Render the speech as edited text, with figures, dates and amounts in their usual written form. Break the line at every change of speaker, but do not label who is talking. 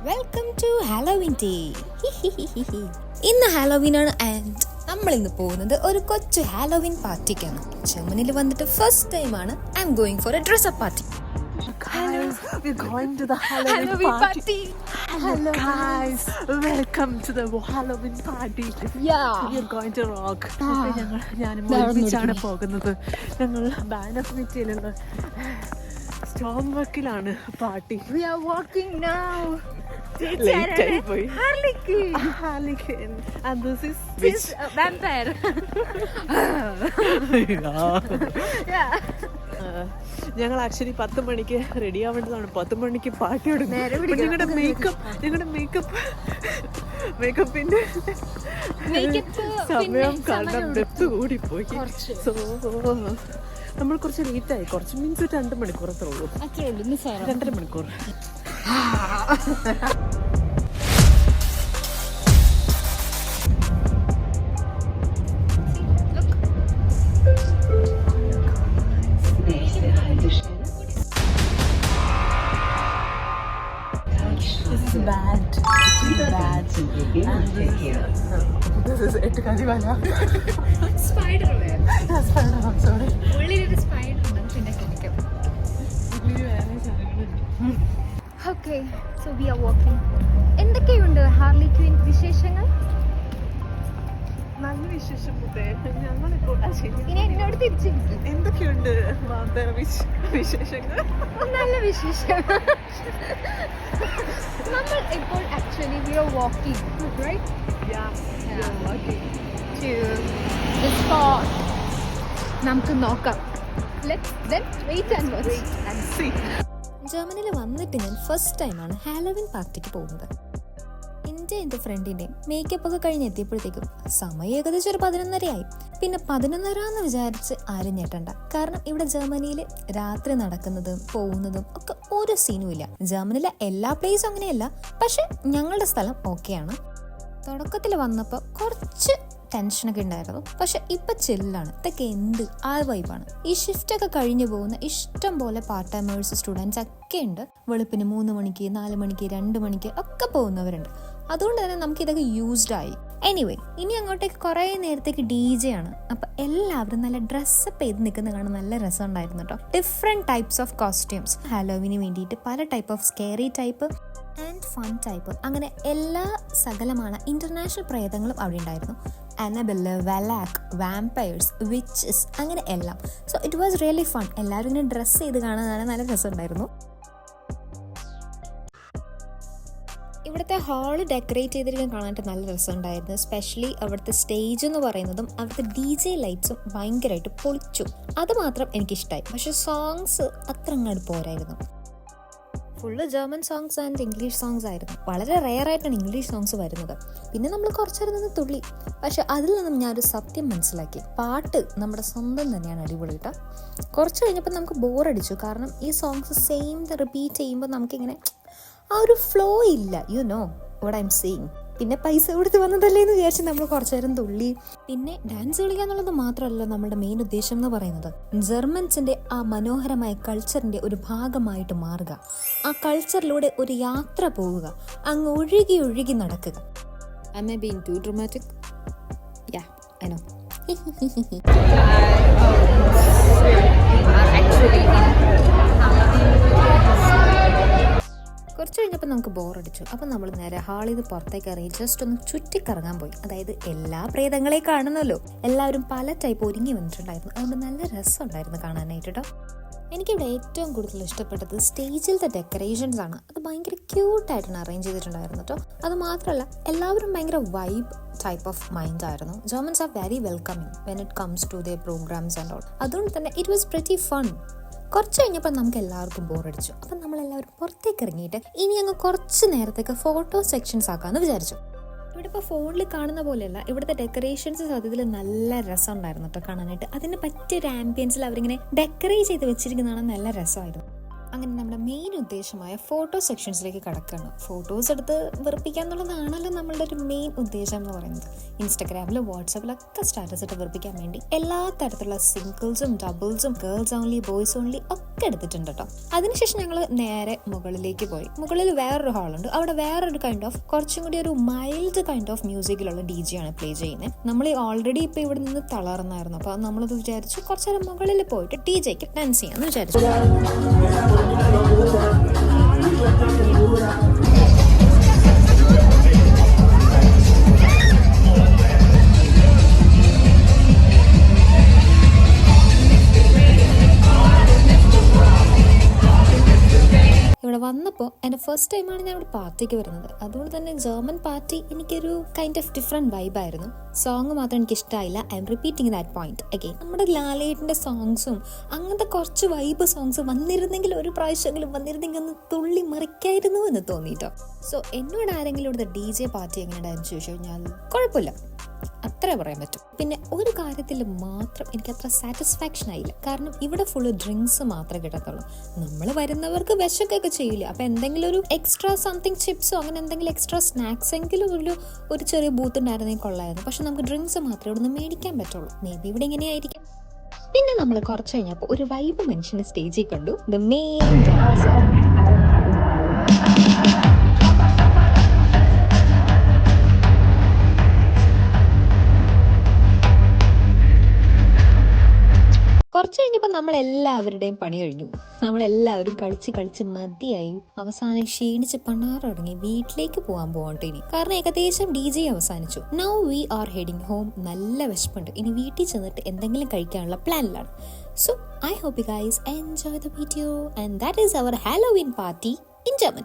Welcome to Halloween day. ഇന്ന് Halloween ആണ് and നമ്മൾ ഇന്ന് പോകുന്നത് ഒരു കൊച്ചു ഹാലോവിൻ പാർട്ടിക്കാണ്. ജർമ്മനിയിൽ വന്നിട്ട് ഫസ്റ്റ് ടൈം ആണ് I'm going for a dress up party.
Guys, we're going to the Halloween party. Hello guys, welcome to the Halloween party.
Yeah,
we're going to rock. ഞാനും ഒരുമിച്ചാണ് പോകുന്നത്. ഞങ്ങൾ ബാനഫ്മിറ്റിയിലുള്ള സ്റ്റോം വർക്കിലാണ് party.
we are walking now.
Late ആയി പോയി. Harlequin. And this is
vampire.
ഞങ്ങൾ actually 10 മണിക്ക് റെഡി ആവേണ്ടതാണ്. 10 മണിക്ക് പാർട്ടി തുടങ്ങും. ഞങ്ങളുടെ മേക്കപ്പിന്റെ സമയം കാരണം ഡെപ്ത് കൂടിപ്പോയി. സോ നമ്മൾ കുറച്ച് ലേറ്റായി. കുറച്ച് മീൻസ് 2 മണിക്കൂർ അത്രേ ഉള്ളൂ. 2.5 മണിക്കൂർ. This is എട്ടുകാലിവാല.
Spider-Man.
I'm sorry.
ഉള്ളിലൊരു സ്പൈഡർ ഉണ്ട്. പിന്നെ കിടക്കും. Okay, so we are walking. എന്തൊക്കെയുണ്ട് ഹാർലിക്വിൻ വിശേഷങ്ങൾ?
നല്ല വിശേഷം മുത്തേ. ഞങ്ങളിപ്പോൾ
ഇനി എന്നോട് തിരിച്ചിരിക്കും.
എന്തൊക്കെയുണ്ട് വിശേഷങ്ങൾ?
നല്ല വിശേഷം. നമ്മൾ ഇപ്പോൾ actually we are walking, right?
Yeah, walking
To the spot. നമുക്ക് നോക്കാം. Let's then wait and
see.
ജർമ്മനിയിൽ വന്നിട്ട് ഞാൻ ഫസ്റ്റ് ടൈമാണ് ഹാലോവിൻ പാർട്ടിക്ക് പോകുന്നത്. എൻ്റെ ഫ്രണ്ടിൻ്റെ മേക്കപ്പ് ഒക്കെ കഴിഞ്ഞെത്തിയപ്പോഴത്തേക്കും സമയം ഏകദേശം ഒരു 11:30 ആയി. പിന്നെ 11:30 എന്ന് വിചാരിച്ച് ആരും ഞെട്ടണ്ട. കാരണം ഇവിടെ ജർമ്മനിയിൽ രാത്രി നടക്കുന്നതും പോകുന്നതും ഒക്കെ ഒരു സീനും ഇല്ല. ജർമ്മനിയിലെ എല്ലാ പ്ലേസും അങ്ങനെയല്ല, പക്ഷെ ഞങ്ങളുടെ സ്ഥലം ഓക്കെയാണ്. തുടക്കത്തിൽ വന്നപ്പോൾ കുറച്ച് ടെൻഷനൊക്കെ ഉണ്ടായിരുന്നു, പക്ഷെ ഇപ്പം ചില്ലാണ്. ഇതൊക്കെ എന്ത് ആ വൈബാണ്. ഈ ഷിഫ്റ്റ് ഒക്കെ കഴിഞ്ഞു പോകുന്ന ഇഷ്ടം പോലെ പാർട്ട് ടൈമേഴ്സ് സ്റ്റുഡൻസ് ഒക്കെ ഉണ്ട്. വെളുപ്പിന് 3 മണിക്ക് 4 മണിക്ക് 2 മണിക്ക് ഒക്കെ പോകുന്നവരുണ്ട്. അതുകൊണ്ട് തന്നെ നമുക്ക് ഇതൊക്കെ യൂസ്ഡ് ആയി. എനിവേ, ഇനി അങ്ങോട്ടേക്ക് കുറേ നേരത്തേക്ക് DJ ആണ്. അപ്പം എല്ലാവരും നല്ല ഡ്രസ്സപ്പ് ചെയ്ത് നിൽക്കുന്ന കാണാൻ നല്ല രസമുണ്ടായിരുന്നു കേട്ടോ. Different types of costumes. ഹാലോവിന് വേണ്ടിയിട്ട് പല type of scary type and fun type, അങ്ങനെ എല്ലാ സകലമാണ് ഇന്റർനാഷണൽ പ്രേതങ്ങളും അവിടെ ഉണ്ടായിരുന്നു. അനബെല്ല്, വലാക്ക്, വാമ്പയേഴ്സ്, വിച്ചസ്, അങ്ങനെ എല്ലാം. So it was really fun. എല്ലാവരും ഇങ്ങനെ ഡ്രസ്സ് ചെയ്ത് കാണാനാണ് നല്ല രസമുണ്ടായിരുന്നു. ഇവിടുത്തെ ഹാള് ഡെക്കറേറ്റ് ചെയ്തിരിക്കാൻ കാണാനായിട്ട് നല്ല രസമുണ്ടായിരുന്നു. എസ്പെഷ്യലി അവിടുത്തെ സ്റ്റേജ് എന്ന് പറയുന്നതും അവിടുത്തെ DJ ലൈറ്റ്സും ഭയങ്കരമായിട്ട് പൊളിച്ചു. അത് മാത്രം എനിക്കിഷ്ടമായി. പക്ഷെ സോങ്സ് അത്ര അങ്ങോട്ട് പോരായിരുന്നു. Full German songs and English songs ആയിരുന്നു. വളരെ റെയർ ആയിട്ടാണ് ഇംഗ്ലീഷ് സോങ്സ് വരുന്നത്. പിന്നെ നമ്മൾ കുറച്ചേരം നിന്ന് തുള്ളി. പക്ഷെ അതിൽ നിന്നും ഞാനൊരു സത്യം മനസ്സിലാക്കി. പാട്ട് നമ്മുടെ സ്വന്തം തന്നെയാണ് അടിപൊളി കേട്ടോ. കുറച്ച് കഴിഞ്ഞപ്പോൾ നമുക്ക് ബോറടിച്ചു. കാരണം ഈ സോങ്സ് സെയിം റിപ്പീറ്റ് ചെയ്യുമ്പോൾ നമുക്കിങ്ങനെ ആ ഒരു ഫ്ലോ ഇല്ല. You know what I am seeing. പിന്നെ പൈസ കൊടുത്ത് വന്നതല്ലേ എന്ന് വിചാരിച്ച് നമ്മൾ കുറച്ചു നേരം തുള്ളി. പിന്നെ ഡാൻസ് കളിക്കുക എന്നുള്ളത് മാത്രമല്ല നമ്മുടെ മെയിൻ ഉദ്ദേശം എന്ന് പറയുന്നത്. ജർമ്മൻസിന്റെ ആ മനോഹരമായ കൾച്ചറിന്റെ ഒരു ഭാഗമായിട്ട് മാറുക, ആ കൾച്ചറിലൂടെ ഒരു യാത്ര പോവുക, അങ്ങ് ഒഴുകി ഒഴുകി നടക്കുക. Am I being too dramatic? Yeah, I know. കുറച്ച് കഴിഞ്ഞപ്പോൾ നമുക്ക് ബോറടിച്ചു. അപ്പം നമ്മൾ നേരെ ഹാളിൽ നിന്ന് പുറത്തേക്ക് ഇറങ്ങി ജസ്റ്റ് ഒന്ന് ചുറ്റിക്കറങ്ങാൻ പോയി. അതായത് എല്ലാ പ്രേതങ്ങളെ കാണുന്നല്ലോ. എല്ലാവരും പല ടൈപ്പ് ഒരുങ്ങി വന്നിട്ടുണ്ടായിരുന്നു. അതുകൊണ്ട് നല്ല രസമുണ്ടായിരുന്നു കാണാനായിട്ട് കേട്ടോ. എനിക്കിവിടെ ഏറ്റവും കൂടുതൽ ഇഷ്ടപ്പെട്ടത് സ്റ്റേജിലത്തെ ഡെക്കറേഷൻസ് ആണ്. അത് ഭയങ്കര ക്യൂട്ടായിട്ടാണ് അറേഞ്ച് ചെയ്തിട്ടുണ്ടായിരുന്നു കേട്ടോ. അത് മാത്രമല്ല എല്ലാവരും ഭയങ്കര വൈബ് ടൈപ്പ് ഓഫ് മൈൻഡ് ആയിരുന്നു. Germans are very welcoming when it comes to their programs and all. അതുകൊണ്ട് തന്നെ ഇറ്റ് വാസ് പ്രിറ്റി ഫൺ. കുറച്ച് കഴിഞ്ഞപ്പോൾ നമുക്ക് എല്ലാവർക്കും ബോറടിച്ചു. അപ്പം നമ്മളെല്ലാവരും പുറത്തേക്ക് ഇറങ്ങിയിട്ട് ഇനി അങ്ങ് കുറച്ച് നേരത്തേക്ക് ഫോട്ടോ സെക്ഷൻസ് ആക്കാമെന്ന് വിചാരിച്ചു. ഇവിടെ ഇപ്പോൾ ഫോണിൽ കാണുന്ന പോലെയല്ല, ഇവിടുത്തെ ഡെക്കറേഷൻസ് സത്യത്തിൽ നല്ല രസം ഉണ്ടായിരുന്നു കേട്ടോ കാണാനായിട്ട്. അതിന് പറ്റിയൊരു ആംബിയൻസിൽ അവരിങ്ങനെ ഡെക്കറേറ്റ് ചെയ്ത് വെച്ചിരിക്കുന്നതാണ് നല്ല രസമായിരുന്നു. അങ്ങനെ നമ്മുടെ മെയിൻ ഉദ്ദേശമായ ഫോട്ടോ സെക്ഷൻസിലേക്ക് കടക്കുകയാണ്. ഫോട്ടോസ് എടുത്ത് വെറുപ്പിക്കുക എന്നുള്ളതാണല്ലോ നമ്മളുടെ ഒരു മെയിൻ ഉദ്ദേശം എന്ന് പറയുന്നത്. ഇൻസ്റ്റാഗ്രാമിലും വാട്സാപ്പിലൊക്കെ സ്റ്റാറ്റസ് ഇട്ട് വെറുപ്പിക്കാൻ വേണ്ടി എല്ലാ തരത്തിലുള്ള സിംഗിൾസും ഡബിൾസും ഗേൾസ് ഓൺലി ബോയ്സ് ഓൺലി ഒക്കെ ഒക്കെ എടുത്തിട്ടുണ്ട് കേട്ടോ. അതിനുശേഷം ഞങ്ങൾ നേരെ മുകളിലേക്ക് പോയി. മുകളിൽ വേറൊരു ഹാളുണ്ട്. അവിടെ വേറൊരു കൈൻഡ് ഓഫ് കുറച്ചും കൂടി ഒരു മൈൽഡ് കൈൻഡ് ഓഫ് മ്യൂസിക്കിലുള്ള DJ ആണ് പ്ലേ ചെയ്യുന്നത്. നമ്മൾ ഓൾറെഡി ഇപ്പൊ ഇവിടെ നിന്ന് തളർന്നായിരുന്നു. അപ്പൊ നമ്മളത് വിചാരിച്ചു കുറച്ചു നേരം മുകളിൽ പോയിട്ട് DJക്ക് ഡാൻസ് ചെയ്യാന്ന് വിചാരിച്ചു. ഇവിടെ വന്നപ്പോൾ എൻ്റെ ഫസ്റ്റ് ടൈമാണ് ഞാൻ ഇവിടെ പാർട്ടിക്ക് വരുന്നത്. അതുകൊണ്ട് തന്നെ ജർമ്മൻ പാർട്ടി എനിക്കൊരു കൈൻഡ് ഓഫ് ഡിഫറെൻറ്റ് വൈബായിരുന്നു. സോങ് മാത്രം എനിക്ക് ഇഷ്ടമായില്ല. I'm repeating that point again. നമ്മുടെ ലാലേട്ടൻ്റെ സോങ്സും അങ്ങനത്തെ കുറച്ച് വൈബ് സോങ്സ് വന്നിരുന്നെങ്കിൽ, ഒരു പ്രാവശ്യമെങ്കിലും വന്നിരുന്നെങ്കിൽ ഒന്ന് തുള്ളി മറിക്കായിരുന്നു എന്ന് തോന്നിയിട്ടോ. സോ എന്നോട് ആരെങ്കിലും ഇവിടുത്തെ DJ പാർട്ടി എങ്ങനെയുണ്ടായിരുന്നു ചോദിച്ചു കഴിഞ്ഞാൽ കുഴപ്പമില്ല, അത്രേ പറയാൻ പറ്റും. പിന്നെ ഒരു കാര്യത്തിൽ മാത്രം എനിക്ക് അത്ര സാറ്റിസ്ഫാക്ഷൻ ആയില്ല. കാരണം ഇവിടെ ഫുള്ള് ഡ്രിങ്ക്സ് മാത്രമേ കിട്ടത്തുള്ളൂ. നമ്മൾ വരുന്നവർക്ക് വിശക്കൊക്കെ ചെയ്യില്ല. അപ്പം എന്തെങ്കിലും ഒരു എക്സ്ട്രാ സംതിങ് ചിപ്സോ അങ്ങനെ എന്തെങ്കിലും എക്സ്ട്രാ സ്നാക്സ് എങ്കിലും ഒരു ചെറിയ ബൂത്ത് ഉണ്ടായിരുന്നെങ്കിൽ കൊള്ളായിരുന്നു. പക്ഷെ നമുക്ക് ഡ്രിങ്ക്സ് മാത്രമേ ഇവിടെ നിന്ന് മേടിക്കാൻ പറ്റുള്ളൂ. മേ ബി ഇവിടെ ഇങ്ങനെയായിരിക്കും. പിന്നെ നമ്മൾ കുറച്ച് കഴിഞ്ഞപ്പോൾ ഒരു വൈബ് മനുഷ്യനെ സ്റ്റേജിൽ കണ്ടു. The main dancer. കുറച്ച് കഴിഞ്ഞപ്പോൾ നമ്മളെല്ലാവരുടെയും പണി കഴിഞ്ഞു. നമ്മളെല്ലാവരും കളിച്ച് മതിയായി. അവസാനം ക്ഷീണിച്ച് പണ്ടാറടങ്ങി വീട്ടിലേക്ക് പോകട്ടെ ഇനി. കാരണം ഏകദേശം DJ അവസാനിച്ചു. Now we are heading home. നല്ല വിശപ്പുണ്ട്. ഇനി വീട്ടിൽ ചെന്നിട്ട് എന്തെങ്കിലും കഴിക്കാനുള്ള പ്ലാനിലാണ്. So I hope you guys enjoy the video and that is our Halloween party in Germany.